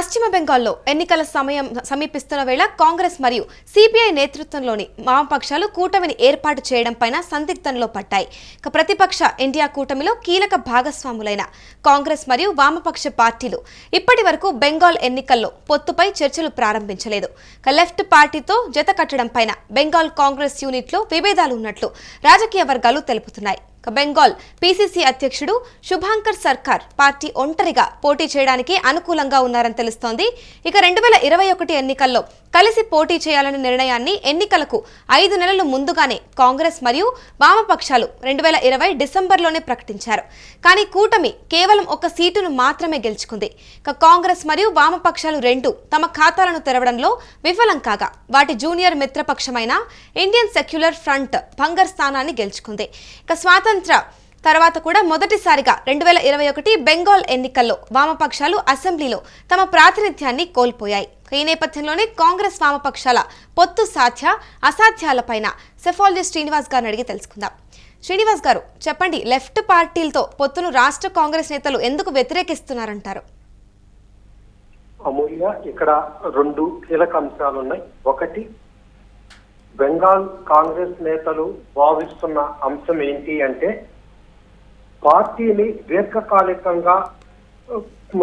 పశ్చిమ బెంగాల్లో ఎన్నికల సమయం సమీపిస్తున్న వేళ కాంగ్రెస్ మరియు సిపిఐ నేతృత్వంలోని వామపక్షాలు కూటమిని ఏర్పాటు చేయడంపైన సందిగ్ధంలో పడ్డాయి. ప్రతిపక్ష ఇండియా కూటమిలో కీలక భాగస్వాములైన కాంగ్రెస్ మరియు వామపక్ష పార్టీలు ఇప్పటి వరకు బెంగాల్ ఎన్నికల్లో పొత్తుపై చర్చలు ప్రారంభించలేదు. లెఫ్ట్ పార్టీతో జత కట్టడంపైన బెంగాల్ కాంగ్రెస్ యూనిట్లో విభేదాలు ఉన్నట్లు రాజకీయ వర్గాలు తెలుపుతున్నాయి. బెంగాల్ పిసిసి అధ్యక్షుడు శుభాంకర్ సర్కార్ పార్టీ ఒంటరిగా పోటీ చేయడానికి అనుకూలంగా ఉన్నారని తెలుస్తోంది. 2021 ఎన్నికల్లో కలిసి పోటీ చేయాలనే నిర్ణయాన్ని ఎన్నికలకు 5 నెలలు ముందుగానే కాంగ్రెస్ మరియు వామపక్షాలు 2020 డిసెంబర్లోనే ప్రకటించారు. కానీ కూటమి కేవలం 1 సీటును మాత్రమే గెలుచుకుంది. కాంగ్రెస్ మరియు వామపక్షాలు రెండు తమ ఖాతాలను తెరవడంలో విఫలం కాగా వాటి జూనియర్ మిత్రపక్షమైన ఇండియన్ సెక్యులర్ ఫ్రంట్ భంగర్ స్థానాన్ని గెలుచుకుంది. స్వాతంత్ర తర్వాత కూడా మొదటిసారిగా 2021 బెంగాల్ ఎన్నికల్లో వామపక్షాలు అసెంబ్లీలో తమ ప్రాతినిధ్యాన్ని కోల్పోయాయి. ఈ నేపథ్యంలోనే కాంగ్రెస్ వామపక్షాల పొత్తు సాధ్య అసాధ్యాలపైన సెఫాలజీ శ్రీనివాస్ గారిని అడిగి తెలుసుకుందాం. శ్రీనివాస్ గారు చెప్పండి, లెఫ్ట్ పార్టీలతో పొత్తును రాష్ట్ర కాంగ్రెస్ నేతలు ఎందుకు వ్యతిరేకిస్తున్నారంటారు? అమూల్య, ఇక్కడ 2 కీలక అంశాలు ఉన్నాయి. ఒకటి, బెంగాల్ కాంగ్రెస్ నేతలు భావిస్తున్న అంశం ఏంటి అంటే పార్టీని దీర్ఘకాలికంగా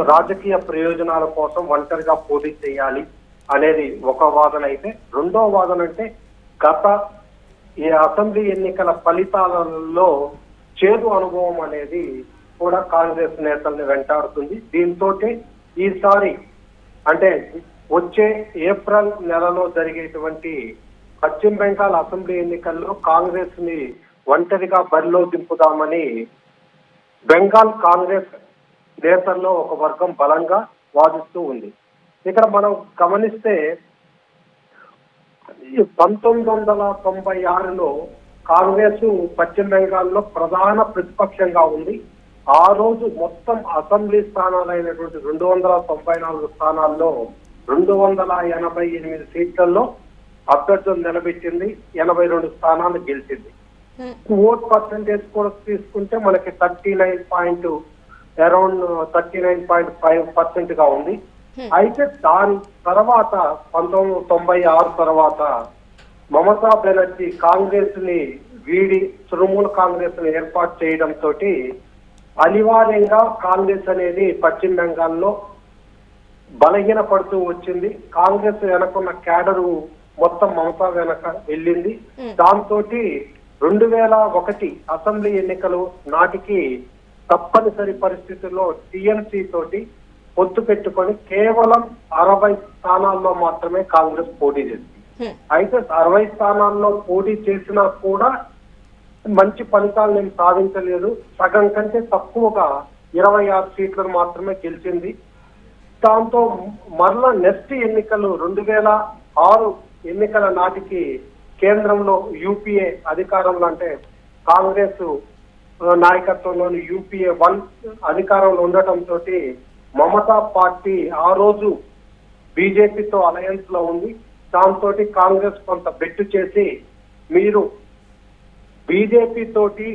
రాజకీయ ప్రయోజనాల కోసం ఒంటరిగా పోటీ చేయాలి అనేది ఒక వాదన అయితే, రెండో వాదన అంటే గత ఈ అసెంబ్లీ ఎన్నికల ఫలితాలలో చేదు అనుభవం అనేది కూడా కాంగ్రెస్ నేతల్ని వెంటాడుతుంది. దీంతో ఈసారి అంటే వచ్చే ఏప్రిల్ నెలలో జరిగేటువంటి పశ్చిమ బెంగాల్ అసెంబ్లీ ఎన్నికల్లో కాంగ్రెస్ ని ఒంటరిగా బరిలో దింపుదామని బెంగాల్ కాంగ్రెస్ నేతల్లో ఒక వర్గం బలంగా వాదిస్తూ ఉంది. ఇక్కడ మనం గమనిస్తే 1996లో కాంగ్రెస్ పశ్చిమ బెంగాల్లో ప్రధాన ప్రతిపక్షంగా ఉంది. ఆ రోజు మొత్తం అసెంబ్లీ స్థానాలైనటువంటి 294 స్థానాల్లో 288 సీట్లలో అభ్యర్థులు నిలబెట్టింది, 82 స్థానాలు గెలిచింది. ఓట్ పర్సెంటేజ్ కూడా తీసుకుంటే మనకి 39.5% గా ఉంది. అయితే దాని తర్వాత 1996 తర్వాత మమతా బెనర్జీ కాంగ్రెస్ ని వీడి తృణమూల్ కాంగ్రెస్ ని ఏర్పాటు చేయడంతో అనివార్యంగా కాంగ్రెస్ అనేది పశ్చిమ బెంగాల్లో బలహీన పడుతూ వచ్చింది. కాంగ్రెస్ వెనకున్న క్యాడరు మొత్తం మమతా వెనక వెళ్ళింది. దాంతో 2001 అసెంబ్లీ ఎన్నికలు నాటికి తప్పనిసరి పరిస్థితుల్లో టిఎంసి తోటి పొత్తు పెట్టుకొని కేవలం 60 స్థానాల్లో మాత్రమే కాంగ్రెస్ పోటీ చేసింది. అయితే 60 స్థానాల్లో పోటీ చేసినా కూడా మంచి ఫలితాలు నేను సాధించలేదు. సగం కంటే తక్కువగా 26 సీట్లను మాత్రమే గెలిచింది. దాంతో మరలా నెక్స్ట్ ఎన్నికలు 2006 ఎన్నికల నాటికి కేంద్రంలో యూపీఏ అధికారంలో అంటే కాంగ్రెస్ నాయకత్వంలోని యూపీఏ 1 అధికారంలో ఉండటంతో మమతా పార్టీ ఆ రోజు బీజేపీతో అలయన్స్ లో ఉంది. దాంతో కాంగ్రెస్ కొంత బెట్టు చేసి మీరు బీజేపీ తోటి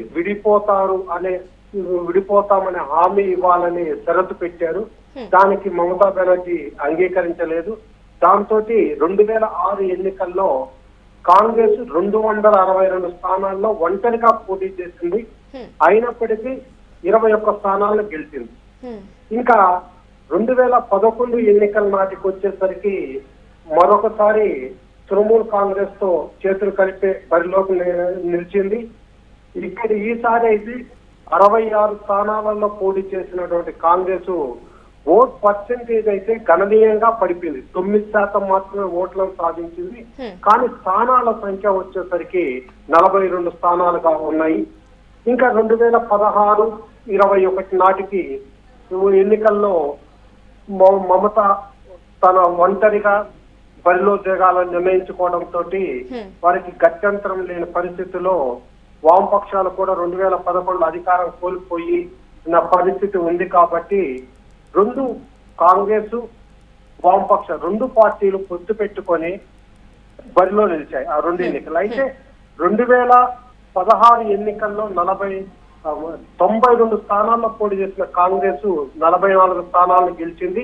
విడిపోతామనే హామీ ఇవ్వాలని షరతు పెట్టారు. దానికి మమతా బెనర్జీ అంగీకరించలేదు. దాంతో 2006 ఎన్నికల్లో కాంగ్రెస్ 262 స్థానాల్లో ఒంటరిగా పోటీ చేసింది. అయినప్పటికీ 21 స్థానాలను గెలిచింది. ఇంకా 2011 ఎన్నికల నాటికి వచ్చేసరికి మరొకసారి తృణమూల్ కాంగ్రెస్ తో చేతులు కలిపే బరిలోకి నిలిచింది. ఇక్కడ ఈసారి అయితే 66 స్థానాలలో పోటీ చేసినటువంటి కాంగ్రెస్ ఓట్ పర్సెంటేజ్ అయితే గణనీయంగా పడిపోయింది. 9% మాత్రమే ఓట్లను సాధించింది. కానీ స్థానాల సంఖ్య వచ్చేసరికి 42 స్థానాలుగా ఉన్నాయి. ఇంకా 2016, 21 నాటికి ఎన్నికల్లో మమత తన ఒంటరిగా బరిలో దిగాలని నిర్ణయించుకోవడంతో వారికి గత్యంతరం లేని పరిస్థితిలో వామపక్షాలు కూడా 2011 అధికారం కోల్పోయి ఉన్న పరిస్థితి ఉంది. కాబట్టి కాంగ్రెస్ వామపక్ష 2 పార్టీలు పొత్తు పెట్టుకొని బరిలో నిలిచాయి ఆ 2 ఎన్నికలు. అయితే 2016 ఎన్నికల్లో 92 స్థానాల్లో పోటీ చేసిన కాంగ్రెస్ 44 స్థానాలను గెలిచింది.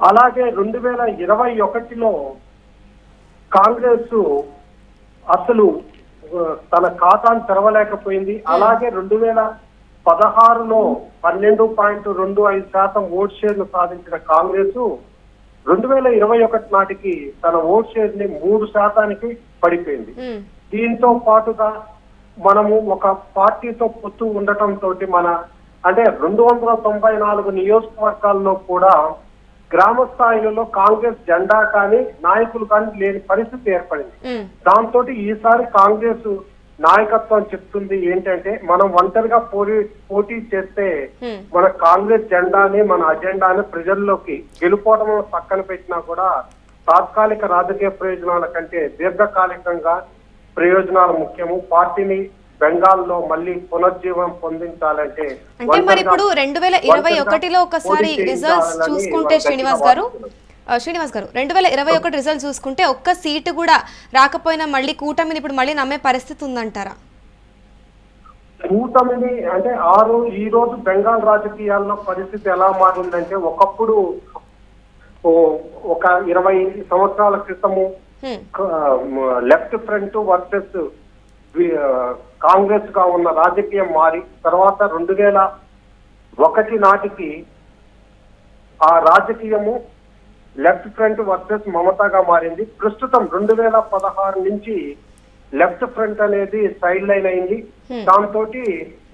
అలాగే 2021లో కాంగ్రెస్ అసలు తన ఖాతాను తెరవలేకపోయింది. అలాగే 2016లో 12.25% ఓట్ షేర్ను సాధించిన కాంగ్రెస్ 2021 నాటికి తన ఓట్ షేర్ ని 3% పడిపోయింది. దీంతో పాటుగా మనము ఒక పార్టీతో పొత్తు ఉండటంతో అంటే 294 నియోజకవర్గాల్లో కూడా గ్రామ స్థాయిలో కాంగ్రెస్ జెండా కానీ నాయకులు కానీ లేని పరిస్థితి ఏర్పడింది. దాంతో ఈసారి కాంగ్రెస్ నాయకత్వం చెప్తుంది ఏంటంటే మనం ఒంటరిగా పోటీ చేస్తే మన కాంగ్రెస్ జెండాని మన అజెండాని ప్రజల్లోకి గెలుపోవడం పక్కన పెట్టినా కూడా తాత్కాలిక రాజకీయ ప్రయోజనాల కంటే దీర్ఘకాలికంగా ప్రయోజనాలు ముఖ్యము. పార్టీని బెంగాల్లో మళ్ళీ పునర్జీవం పొందించాలంటే అంటే మరి ఇప్పుడు 2021లో ఒకసారి రిజల్ట్స్ చూసుకుంటే శ్రీనివాస్ గారు 2021 రిజల్ట్ చూసుకుంటే ఒక్క సీటు కూడా రాకపోయినా మళ్ళీ కూటమిని ఇప్పుడు మళ్ళీ నమ్మే పరిస్థితి ఉందంటారా? కూటమిని అంటే ఈ రోజు బెంగాల్ రాజకీయాల్లో పరిస్థితి ఎలా మారిందంటే ఒకప్పుడు ఒక 20 సంవత్సరాల క్రితము లెఫ్ట్ ఫ్రంట్ వర్సెస్ కాంగ్రెస్ గా ఉన్న రాజకీయం మారి తర్వాత 2001 నాటికి ఆ రాజకీయము లెఫ్ట్ ఫ్రంట్ వర్సెస్ మమతాగా మారింది. ప్రస్తుతం 2016 నుంచి లెఫ్ట్ ఫ్రంట్ అనేది సైడ్ లైన్ అయింది. దాంతో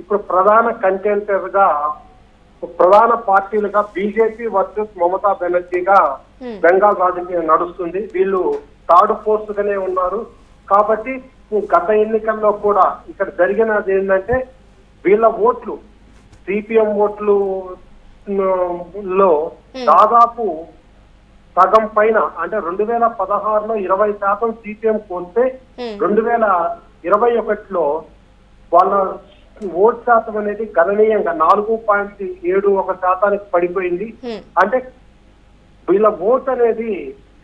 ఇప్పుడు ప్రధాన కంటెంటర్ గా ప్రధాన పార్టీలుగా బీజేపీ వర్సెస్ మమతా బెనర్జీగా బెంగాల్ రాజకీయం నడుస్తుంది. వీళ్ళు థర్డ్ ఫోర్స్ గానే ఉన్నారు. కాబట్టి గత ఎన్నికల్లో కూడా ఇక్కడ జరిగినది ఏంటంటే వీళ్ళ ఓట్లు సిపిఎం ఓట్లు లో దాదాపు సగం పైన అంటే 2016లో 20% సిపిఎం కోస్తే 2021లో వాళ్ళ ఓట్ శాతం అనేది గణనీయంగా 4.71% పడిపోయింది. అంటే వీళ్ళ ఓట్ అనేది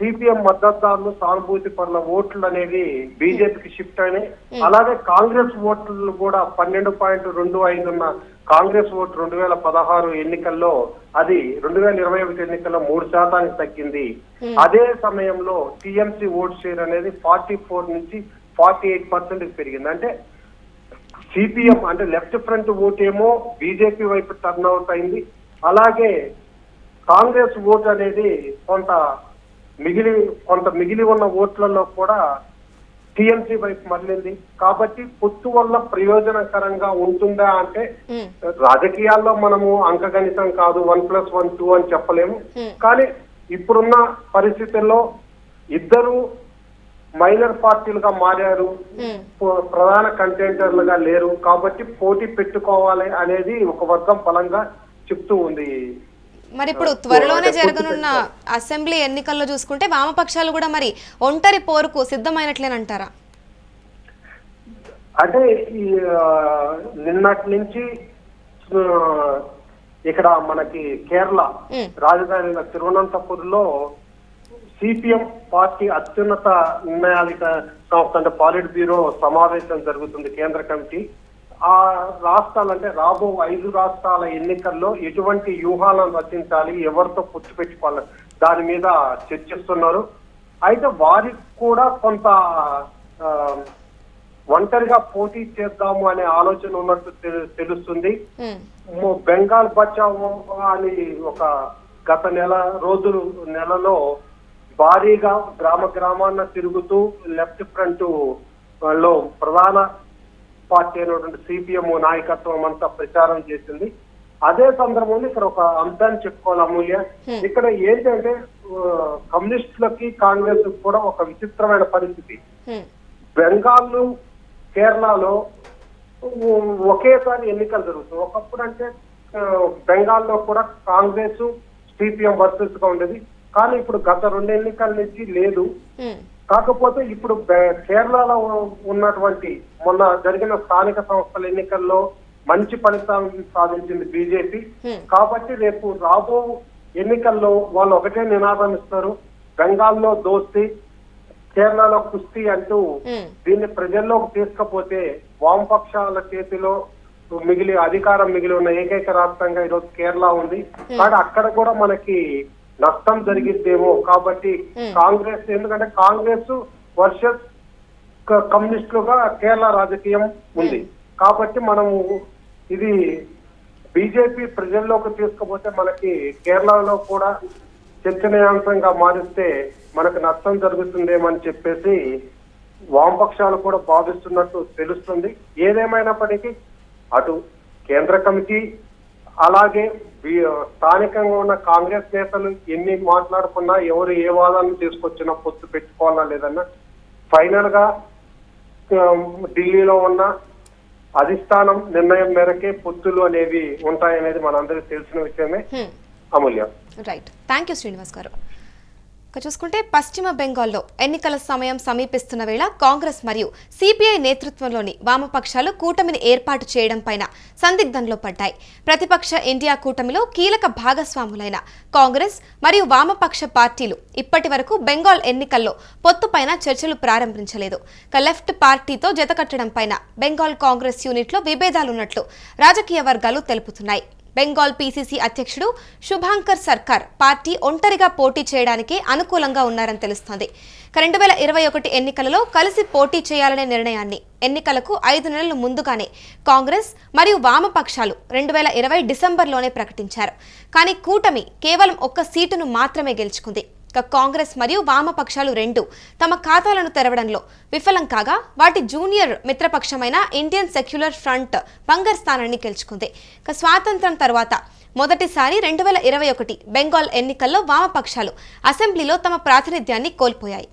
సిపిఎం మద్దతుదారులు సానుభూతి పరుల ఓట్లు అనేవి బీజేపీకి షిఫ్ట్ అయినాయి. అలాగే కాంగ్రెస్ ఓట్లు కూడా 12.25 ఉన్న కాంగ్రెస్ ఓటు 2016 ఎన్నికల్లో అది 2021 ఎన్నికల్లో 3% తగ్గింది. అదే సమయంలో టీఎంసీ ఓట్ షేర్ అనేది 44 నుంచి 48% పెరిగింది. అంటే సిపిఎం అంటే లెఫ్ట్ ఫ్రంట్ ఓట్ ఏమో బీజేపీ వైపు టర్న్ అవుట్ అయింది. అలాగే కాంగ్రెస్ ఓట్ అనేది కొంత మిగిలి ఉన్న ఓట్లలో కూడా టీఎంసీ వైపు మళ్ళింది. కాబట్టి పొత్తు వల్ల ప్రయోజనకరంగా ఉంటుందా అంటే రాజకీయాల్లో మనము అంకగణితం కాదు 1+1 2 అని చెప్పలేము. కానీ ఇప్పుడున్న పరిస్థితుల్లో ఇద్దరు మైనర్ పార్టీలుగా మారారు, ప్రధాన కంటెంటర్లుగా లేరు. కాబట్టి పోటీ పెట్టుకోవాలి అనేది ఒక వర్గం బలంగా చెప్తూ ఉంది. మరి ఇప్పుడు త్వరలోనే జరగనున్న అసెంబ్లీ ఎన్నికల్లో చూసుకుంటే వామపక్షాలు కూడా మరి ఒంటరి పోరుకు సిద్ధమైనట్లేనంటారా? అంటే నిన్నటి నుంచి ఇక్కడ మనకి కేరళ రాజధాని తిరువనంతపురంలో సిపిఎం పార్టీ అత్యున్నత నిర్ణయాధిక సంస్థ అంటే పాలిట్ బ్యూరో సమావేశం జరుగుతుంది, కేంద్ర కమిటీ. ఆ రాష్ట్రాలు అంటే రాబో 5 రాష్ట్రాల ఎన్నికల్లో ఎటువంటి వ్యూహాలను రచించాలి, ఎవరితో పొత్తు పెట్టుకోవాలి దాని మీద చర్చిస్తున్నారు. అయితే వారికి కూడా కొంత ఒంటరిగా పోటీ చేద్దాము అనే ఆలోచన ఉన్నట్టు తెలుస్తుంది. బెంగాల్ బచావో అని ఒక గత నెలలో భారీగా గ్రామాన్న తిరుగుతూ లెఫ్ట్ ఫ్రంట్ లో ప్రధాన పార్టీ అయినటువంటి సిపిఎం నాయకత్వం అంతా ప్రచారం చేసింది. అదే సందర్భంలో ఇక్కడ ఒక అంశాన్ని చెప్పుకోవాలి అమూల్య. ఇక్కడ ఏంటంటే కమ్యూనిస్టులకి కాంగ్రెస్ కూడా ఒక విచిత్రమైన పరిస్థితి. బెంగాల్ కేరళలో ఒకేసారి ఎన్నికలు జరుగుతాయి. ఒకప్పుడు అంటే బెంగాల్లో కూడా కాంగ్రెస్ సిపిఎం వర్సెస్ గా ఉండేది. కానీ ఇప్పుడు గత 2 ఎన్నికల నుంచి లేదు. కాకపోతే ఇప్పుడు కేరళలో ఉన్నటువంటి మొన్న జరిగిన స్థానిక సంస్థల ఎన్నికల్లో మంచి ఫలితాలను సాధించింది బీజేపీ. కాబట్టి రేపు రాబో ఎన్నికల్లో వాళ్ళు ఒకటే నినాదం ఇస్తారు, బెంగాల్లో దోస్తీ కేరళలో కుస్తీ అంటూ. దీన్ని ప్రజల్లోకి తీసుకపోతే వామపక్షాల చేతిలో అధికారం మిగిలి ఉన్న ఏకైక రాష్ట్రంగా ఈరోజు కేరళ ఉంది. కానీ అక్కడ కూడా మనకి నష్టం జరిగిద్దేమో. కాబట్టి కాంగ్రెస్, ఎందుకంటే కాంగ్రెస్ వర్సెస్ కమ్యూనిస్టులుగా కేరళ రాజకీయం ఉంది. కాబట్టి మనము ఇది బీజేపీ ప్రజల్లోకి తీసుకుపోతే మనకి కేరళలో కూడా చర్చనీయాంశంగా మారిస్తే మనకు నష్టం జరుగుతుందేమని చెప్పేసి వామపక్షాలు కూడా భావిస్తున్నట్టు తెలుస్తుంది. ఏదేమైనప్పటికీ అటు కేంద్ర కమిటీ అలాగే స్థానికంగా ఉన్న కాంగ్రెస్ నేతలు ఎన్ని మాట్లాడుకున్నా, ఎవరు ఏ వాదాన్ని తీసుకొచ్చినా పొత్తు పెట్టుకోవాలా లేదన్నా ఫైనల్ గా ఢిల్లీలో ఉన్న అధిష్టానం నిర్ణయం మేరకే పొత్తులు అనేవి ఉంటాయనేది మనందరికీ తెలిసిన విషయమే. అమూల్య. రైట్, థ్యాంక్ యూ శ్రీనివాస్ గారు. ఇక చూసుకుంటే పశ్చిమ బెంగాల్లో ఎన్నికల సమయం సమీపిస్తున్న వేళ కాంగ్రెస్ మరియు సిపిఐ నేతృత్వంలోని వామపక్షాలు కూటమిని ఏర్పాటు చేయడం పైన సందిగ్ధంలో పడ్డాయి. ప్రతిపక్ష ఇండియా కూటమిలో కీలక భాగస్వాములైన కాంగ్రెస్ మరియు వామపక్ష పార్టీలు ఇప్పటి వరకు బెంగాల్ ఎన్నికల్లో పొత్తుపైన చర్చలు ప్రారంభించలేదు. ఇక లెఫ్ట్ పార్టీతో జతకట్టడం పైన బెంగాల్ కాంగ్రెస్ యూనిట్లో విభేదాలున్నట్లు రాజకీయ వర్గాలు తెలుపుతున్నాయి. బెంగాల్ పీసీసీ అధ్యక్షుడు శుభాంకర్ సర్కార్ పార్టీ ఒంటరిగా పోటీ చేయడానికి అనుకూలంగా ఉన్నారని తెలుస్తోంది. 2021 ఎన్నికలలో కలిసి పోటీ చేయాలనే నిర్ణయాన్ని ఎన్నికలకు 5 నెలల ముందుగానే కాంగ్రెస్ మరియు వామపక్షాలు 2020 డిసెంబర్లోనే ప్రకటించారు. కానీ కూటమి కేవలం 1 సీటును మాత్రమే గెలుచుకుంది. కాంగ్రెస్ మరియు వామపక్షాలు రెండు తమ ఖాతాలను తెరవడంలో విఫలం కాగా వాటి జూనియర్ మిత్రపక్షమైన ఇండియన్ సెక్యులర్ ఫ్రంట్ బంగర్ స్థానాన్ని గెలుచుకుంది. స్వాతంత్ర్యం తర్వాత మొదటిసారి 2021 బెంగాల్ ఎన్నికల్లో వామపక్షాలు అసెంబ్లీలో తమ ప్రాతినిధ్యాన్ని కోల్పోయాయి.